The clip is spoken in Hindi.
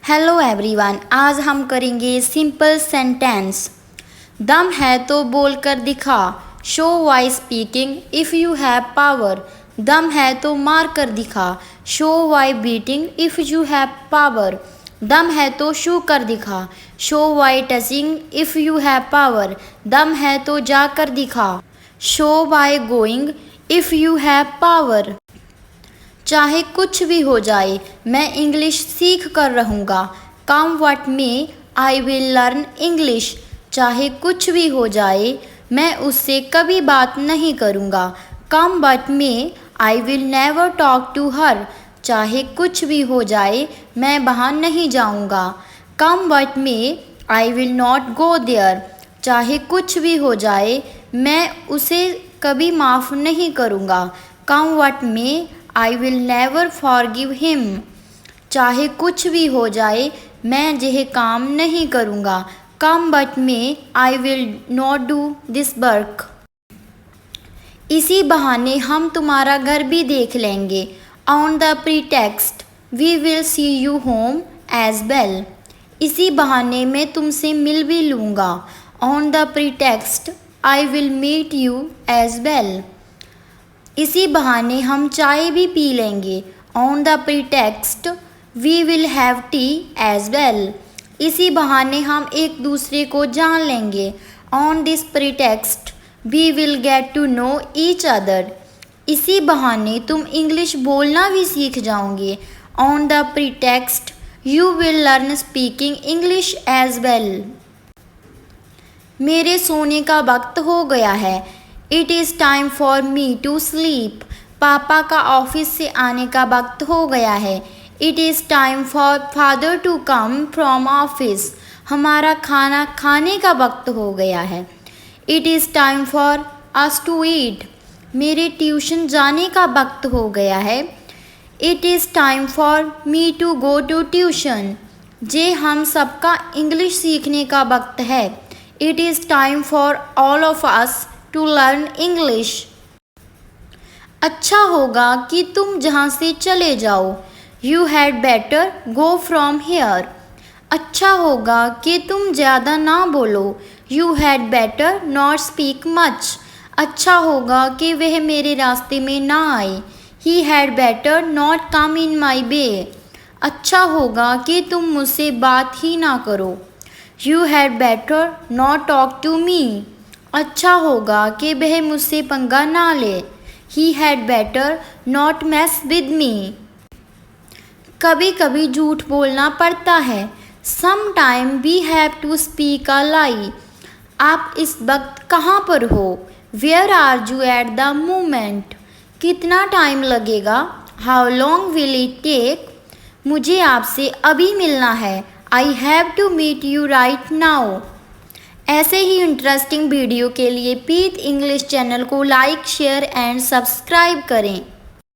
हेलो एवरीवन, आज हम करेंगे सिंपल सेंटेंस। दम है तो बोल कर दिखा, show by speaking if you have power. दम है तो मार कर दिखा, show by beating if you have power. दम है तो छू कर दिखा, show by touching if you have power. दम है तो जा कर दिखा, show by going if you have power. चाहे कुछ भी हो जाए, मैं इंग्लिश सीख कर रहूँगा। Come what may I will learn English. चाहे कुछ भी हो जाए, मैं उससे कभी बात नहीं करूँगा। Come what may I will never talk to her. चाहे कुछ भी हो जाए, मैं वहाँ नहीं जाऊँगा। Come what may I will not go there. चाहे कुछ भी हो जाए, मैं उसे कभी माफ़ नहीं करूँगा। Come what may I will never forgive him. चाहे कुछ भी हो जाए, मैं यह काम नहीं करूँगा। Come but may I will not do this work. इसी बहाने हम तुम्हारा घर भी देख लेंगे। On the pretext we will see you home as well. इसी बहाने मैं तुमसे मिल भी लूँगा। On the pretext I will meet you as well. इसी बहाने हम चाय भी पी लेंगे। On the pretext we will have tea as well. इसी बहाने हम एक दूसरे को जान लेंगे। On this pretext we will get to know each other. इसी बहाने तुम इंग्लिश बोलना भी सीख जाओगे। On the pretext you will learn speaking English as well. मेरे सोने का वक्त हो गया है। It is time for me to sleep. पापा का ऑफिस से आने का वक्त हो गया है। It is time for father to come from office. हमारा खाना खाने का वक्त हो गया है। It is time for us to eat. मेरे ट्यूशन जाने का वक्त हो गया है। It is time for me to go to tuition. जे हम सबका इंग्लिश सीखने का वक्त है। It is time for all of us to learn English. अच्छा होगा कि तुम जहाँ से चले जाओ। You had better go from here. अच्छा होगा कि तुम ज़्यादा ना बोलो। You had better not speak much. अच्छा होगा कि वह मेरे रास्ते में ना आए। He had better not come in my way. अच्छा होगा कि तुम मुझसे बात ही ना करो। You had better not talk to me. अच्छा होगा कि वह मुझसे पंगा ना ले। He had better not mess with me. कभी कभी झूठ बोलना पड़ता है। Some time we have to speak a lie. आप इस वक्त कहाँ पर हो? Where are you at the moment? कितना टाइम लगेगा? How long will it take? मुझे आपसे अभी मिलना है। I have to meet you right now. ऐसे ही इंटरेस्टिंग वीडियो के लिए पीत इंग्लिश चैनल को लाइक, शेयर एंड सब्सक्राइब करें।